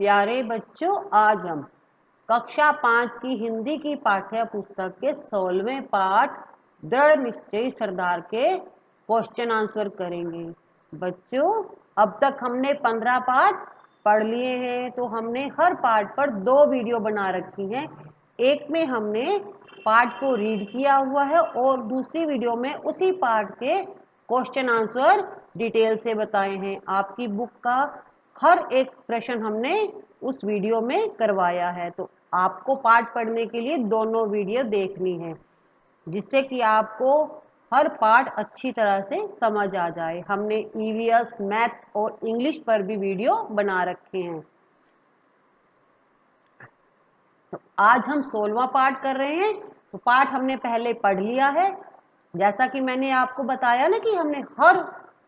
प्यारे बच्चों, आज हम कक्षा 5 की हिंदी की पाठ्य पुस्तक के 16वें पाठ दृढ़ निश्चयी सरदार के क्वेश्चन आंसर करेंगे। बच्चों, अब तक हमने 15 पाठ पढ़ लिए हैं, तो हमने हर पाठ पर 2 वीडियो बना रखी हैं। एक में हमने पाठ को रीड किया हुआ है और दूसरी वीडियो में उसी पाठ के क्वेश्चन आंसर डिटेल से बताए हैं। आपकी बुक का हर एक प्रश्न हमने उस वीडियो में करवाया है, तो आपको पाठ पढ़ने के लिए दोनों वीडियो देखनी है, जिससे कि आपको हर पाठ अच्छी तरह से समझ आ जाए। हमने ईवीएस, मैथ और इंग्लिश पर भी वीडियो बना रखे हैं। तो आज हम 16वां पाठ कर रहे हैं। तो पाठ हमने पहले पढ़ लिया है। जैसा कि मैंने आपको बताया ना कि हमने हर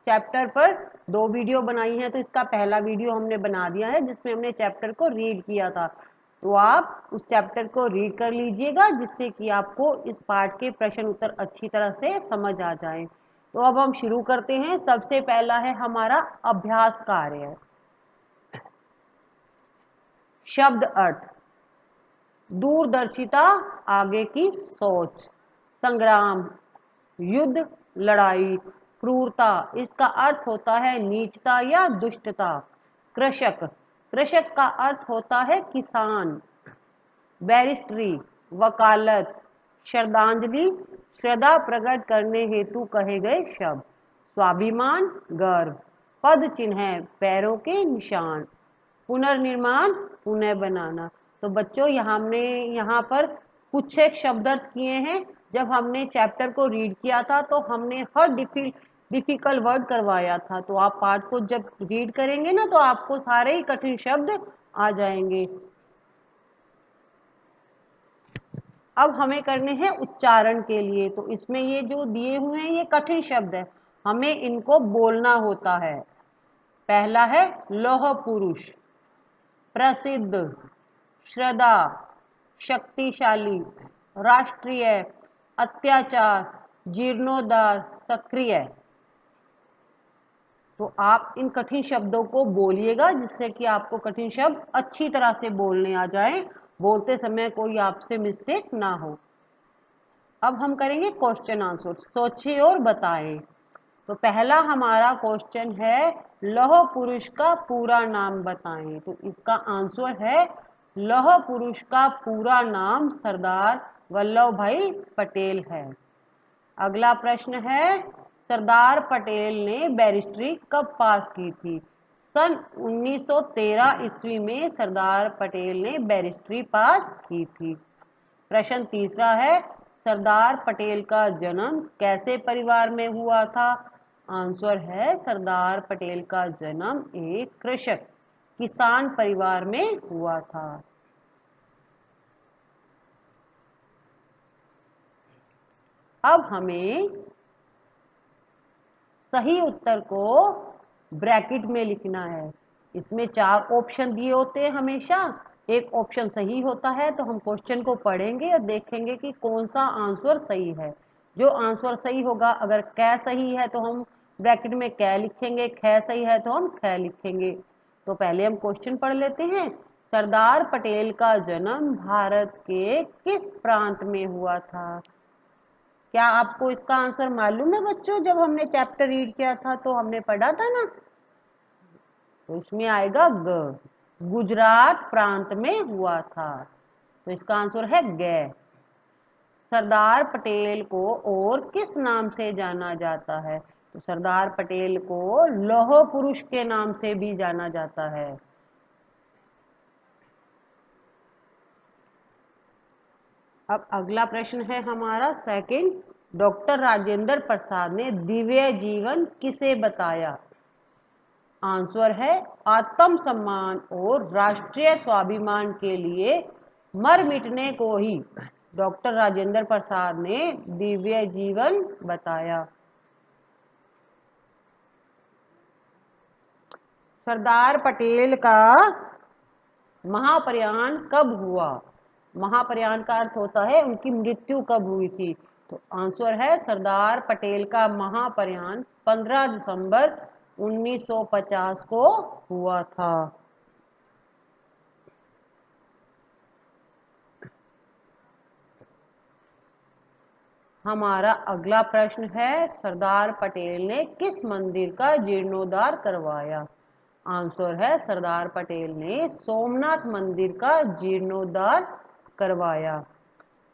चैप्टर पर 2 वीडियो बनाई है, तो इसका पहला वीडियो हमने बना दिया है जिसमें हमने चैप्टर को रीड किया था। तो आप उस चैप्टर को रीड कर लीजिएगा, जिससे कि आपको इस पाठ के प्रश्न उत्तर अच्छी तरह से समझ आ जाए। तो अब हम शुरू करते हैं। सबसे पहला है हमारा अभ्यास कार्य। शब्द अर्थ: दूरदर्शिता, आगे की सोच। संग्राम, युद्ध, लड़ाई। क्रूरता, इसका अर्थ होता है नीचता या दुष्टता। कृषक, कृषक का अर्थ होता है किसान। बैरिस्ट्री, वकालत। श्रद्धांजलि, श्रद्धा प्रकट करने हेतु कहे गए शब्द। स्वाभिमान, गर्व। पद चिन्ह, पैरों के निशान। पुनर्निर्माण, पुनः बनाना। तो बच्चों, हमने यहाँ पर कुछ एक शब्द अर्थ किए हैं। जब हमने चैप्टर को रीड किया था तो हमने हर डिफिकल्ट वर्ड करवाया था। तो आप पाठ को जब रीड करेंगे ना, तो आपको सारे ही कठिन शब्द आ जाएंगे। अब हमें करने हैं उच्चारण के लिए। तो इसमें ये जो दिए हुए हैं ये कठिन शब्द है, हमें इनको बोलना होता है। पहला है लौह पुरुष। प्रसिद्ध, श्रद्धा, शक्तिशाली, राष्ट्रीय, अत्याचार, जीर्णोद्धार, सक्रिय। तो आप इन कठिन शब्दों को बोलिएगा, जिससे कि आपको कठिन शब्द अच्छी तरह से बोलने आ जाए, बोलते समय कोई आपसे मिस्टेक ना हो। अब हम करेंगे क्वेश्चन आंसर। सोचिए और बताएं। तो पहला हमारा क्वेश्चन है, लौह पुरुष का पूरा नाम बताएं। तो इसका आंसर है, लौह पुरुष का पूरा नाम सरदार वल्लभ भाई पटेल है। अगला प्रश्न है, सरदार पटेल ने बैरिस्ट्री कब पास की थी? सन 1913 ईस्वी में सरदार पटेल ने बैरिस्ट्री पास की थी। प्रश्न तीसरा है, सरदार पटेल का जन्म कैसे परिवार में हुआ था? आंसर है, सरदार पटेल का जन्म एक कृषक किसान परिवार में हुआ था। अब हमें सही उत्तर को ब्रैकेट में लिखना है। इसमें 4 ऑप्शन दिए होते हैं हमेशा। एक ऑप्शन सही होता है, तो हम क्वेश्चन को पढ़ेंगे और देखेंगे कि कौन सा आंसर सही है। जो आंसर सही होगा, अगर कै सही है तो हम ब्रैकेट में कै लिखेंगे, ख सही है तो हम ख लिखेंगे। तो पहले हम क्वेश्चन पढ़ लेते हैं। सरदार पटेल का जन्म भारत के किस प्रांत में हुआ था? क्या आपको इसका आंसर मालूम है बच्चों? जब हमने चैप्टर रीड किया था तो हमने पढ़ा था ना। तो इसमें आएगा ग, गुजरात प्रांत में हुआ था। तो इसका आंसर है ग। सरदार पटेल को और किस नाम से जाना जाता है? तो सरदार पटेल को लौह पुरुष के नाम से भी जाना जाता है। अब अगला प्रश्न है हमारा सेकंड, डॉक्टर राजेंद्र प्रसाद ने दिव्य जीवन किसे बताया? आंसर है, आत्म सम्मान और राष्ट्रीय स्वाभिमान के लिए मर मिटने को ही डॉक्टर राजेंद्र प्रसाद ने दिव्य जीवन बताया। सरदार पटेल का महाप्रयाण कब हुआ? महाप्रयाण का अर्थ होता है उनकी मृत्यु कब हुई थी। तो आंसर है, सरदार पटेल का महाप्रयाण 15 दिसंबर 1950 को हुआ था। हमारा अगला प्रश्न है, सरदार पटेल ने किस मंदिर का जीर्णोद्धार करवाया? आंसर है, सरदार पटेल ने सोमनाथ मंदिर का जीर्णोद्धार करवाया।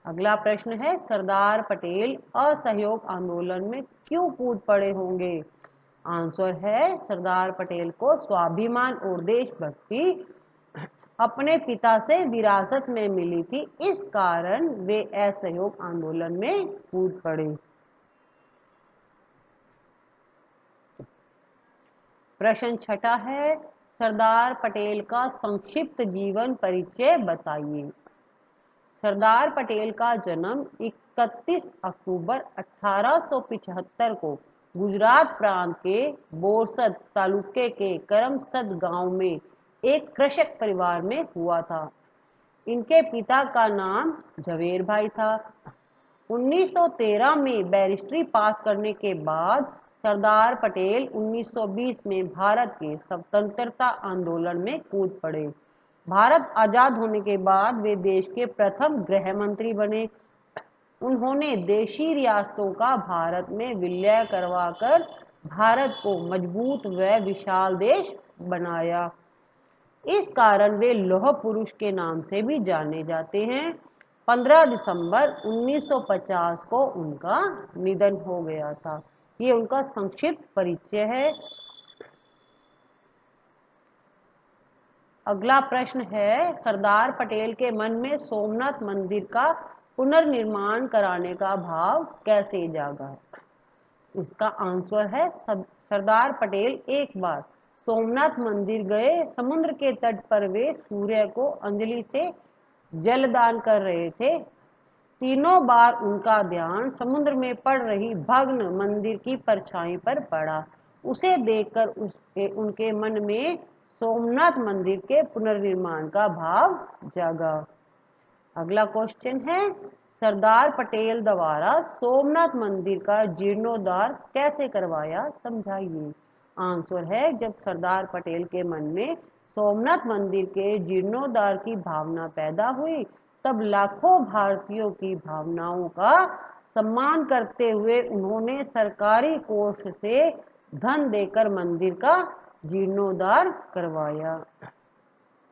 अगला प्रश्न है, सरदार पटेल असहयोग आंदोलन में क्यों कूद पड़े होंगे? आंसर है, सरदार पटेल को स्वाभिमान और देशभक्ति अपने पिता से विरासत में मिली थी, इस कारण वे असहयोग आंदोलन में कूद पड़े। प्रश्न छठा है, सरदार पटेल का संक्षिप्त जीवन परिचय बताइए। सरदार पटेल का जन्म 31 अक्टूबर 1875 को गुजरात प्रांत के बोरसद तालुके के करमसद गांव में एक कृषक परिवार में हुआ था। इनके पिता का नाम झवेर भाई था। 1913 में बैरिस्ट्री पास करने के बाद सरदार पटेल 1920 में भारत के स्वतंत्रता आंदोलन में कूद पड़े। भारत आजाद होने के बाद वे देश के प्रथम गृह मंत्री बने। उन्होंने देशी रियासतों का भारत में विलय करवाकर भारत को मजबूत व विशाल देश बनाया। इस कारण वे लौह पुरुष के नाम से भी जाने जाते हैं। 15 दिसंबर 1950 को उनका निधन हो गया था। ये उनका संक्षिप्त परिचय है। अगला प्रश्न है, सरदार पटेल के मन में सोमनाथ मंदिर का पुनर्निर्माण कराने का भाव कैसे जागा? इसका आंसर है, सरदार पटेल एक बार सोमनाथ मंदिर गए। समुद्र के तट पर वे सूर्य को अंजलि से जलदान कर रहे थे। तीनों बार उनका ध्यान समुद्र में पड़ रही भग्न मंदिर की परछाई पर पड़ा। उसे देखकर उनके मन में सोमनाथ मंदिर के पुनर्निर्माण का भाव जागा। अगला क्वेश्चन है, सरदार पटेल द्वारा सोमनाथ मंदिर का जीर्णोद्धार कैसे करवाया, समझाइए। आंसर है, जब सरदार पटेल के मन में सोमनाथ मंदिर के जीर्णोद्धार की भावना पैदा हुई, तब लाखों भारतीयों की भावनाओं का सम्मान करते हुए उन्होंने सरकारी कोष से धन देकर मंदिर का जीर्णोद्धार करवाया।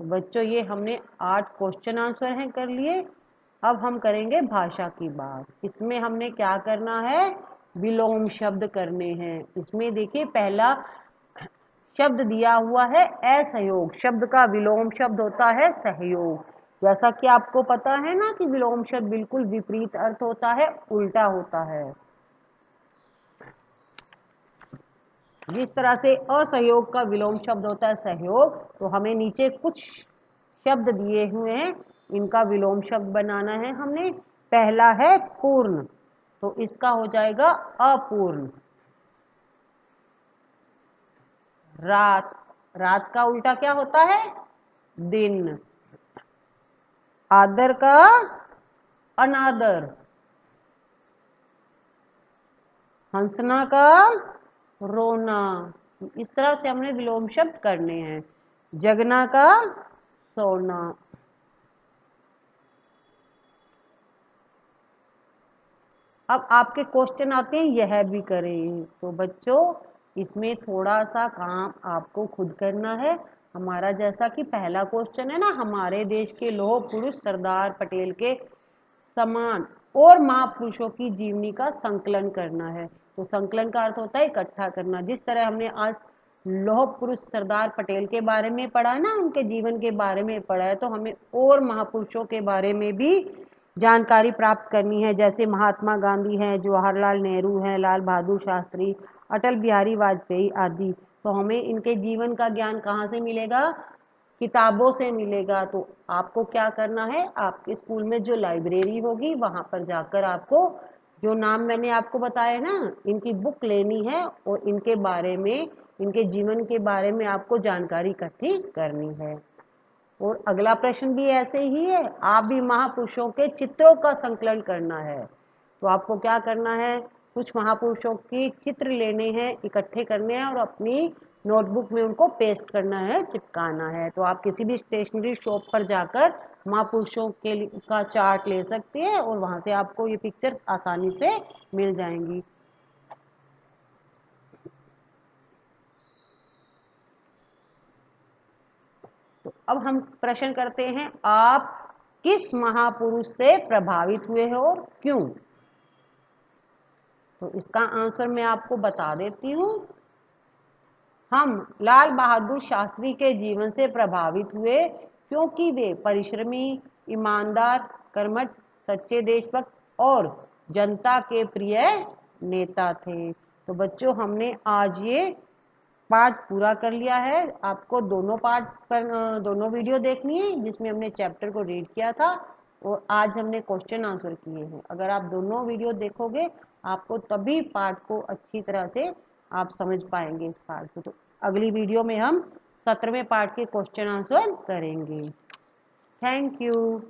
तो बच्चों, ये हमने 8 क्वेश्चन आंसर हैं कर लिए। अब हम करेंगे भाषा की बात। इसमें हमने क्या करना है, विलोम शब्द करने हैं। इसमें देखिए, पहला शब्द दिया हुआ है असहयोग। शब्द का विलोम शब्द होता है सहयोग। जैसा कि आपको पता है ना कि विलोम शब्द बिल्कुल विपरीत अर्थ होता है, उल्टा होता है। जिस तरह से असहयोग का विलोम शब्द होता है सहयोग, तो हमें नीचे कुछ शब्द दिए हुए हैं, इनका विलोम शब्द बनाना है हमने। पहला है पूर्ण, तो इसका हो जाएगा अपूर्ण। रात, रात का उल्टा क्या होता है, दिन। आदर का अनादर। हंसना का रोना। इस तरह से हमने विलोम शब्द करने हैं। जगना का सोना। अब आपके क्वेश्चन आते हैं, यह भी करें। तो बच्चों, इसमें थोड़ा सा काम आपको खुद करना है। हमारा जैसा कि पहला क्वेश्चन है ना, हमारे देश के लौह पुरुष सरदार पटेल के समान और महापुरुषों की जीवनी का संकलन करना है। तो संकलन का अर्थ होता है इकट्ठा करना। जिस तरह हमने आज लौह पुरुष सरदार पटेल के बारे में पढ़ा ना, उनके जीवन के बारे में पढ़ा है, तो हमें और महापुरुषों के बारे में भी जानकारी प्राप्त करनी है। जैसे महात्मा गांधी हैं, जवाहरलाल नेहरू हैं, लाल बहादुर शास्त्री, अटल बिहारी वाजपेयी आदि। तो हमें इनके जीवन का ज्ञान कहाँ से मिलेगा, किताबों से मिलेगा। तो आपको क्या करना है, आपके स्कूल में जो लाइब्रेरी होगी वहां पर जाकर आपको जो नाम मैंने आपको बताया ना, इनकी बुक लेनी है और इनके बारे में, इनके जीवन के बारे में आपको जानकारी इकट्ठी करनी है। और अगला प्रश्न भी ऐसे ही है, आप भी महापुरुषों के चित्रों का संकलन करना है। तो आपको क्या करना है, कुछ महापुरुषों की चित्र लेने हैं, इकट्ठे करने हैं और अपनी नोटबुक में उनको पेस्ट करना है, चिपकाना है। तो आप किसी भी स्टेशनरी शॉप पर जाकर महापुरुषों के का चार्ट ले सकते हैं और वहां से आपको ये पिक्चर आसानी से मिल जाएंगी। तो अब हम प्रश्न करते हैं, आप किस महापुरुष से प्रभावित हुए हो और क्यों? तो इसका आंसर मैं आपको बता देती हूँ। हम लाल बहादुर शास्त्री के जीवन से प्रभावित हुए क्योंकि वे परिश्रमी, ईमानदार, कर्मठ, सच्चे देशभक्त और जनता के प्रिय नेता थे। तो बच्चों, हमने आज ये पार्ट पूरा कर लिया है। आपको दोनों पार्ट पर दोनों वीडियो देखनी है जिसमें हमने चैप्टर को रीड किया था और आज हमने क्वेश्चन आंसर किए हैं। अगर आप दोनों वीडियो देखोगे आपको तभी पार्ट को अच्छी तरह से आप समझ पाएंगे इस पार्ट को। तो अगली वीडियो में हम 17वें पार्ट के क्वेश्चन आंसर करेंगे। Thank you.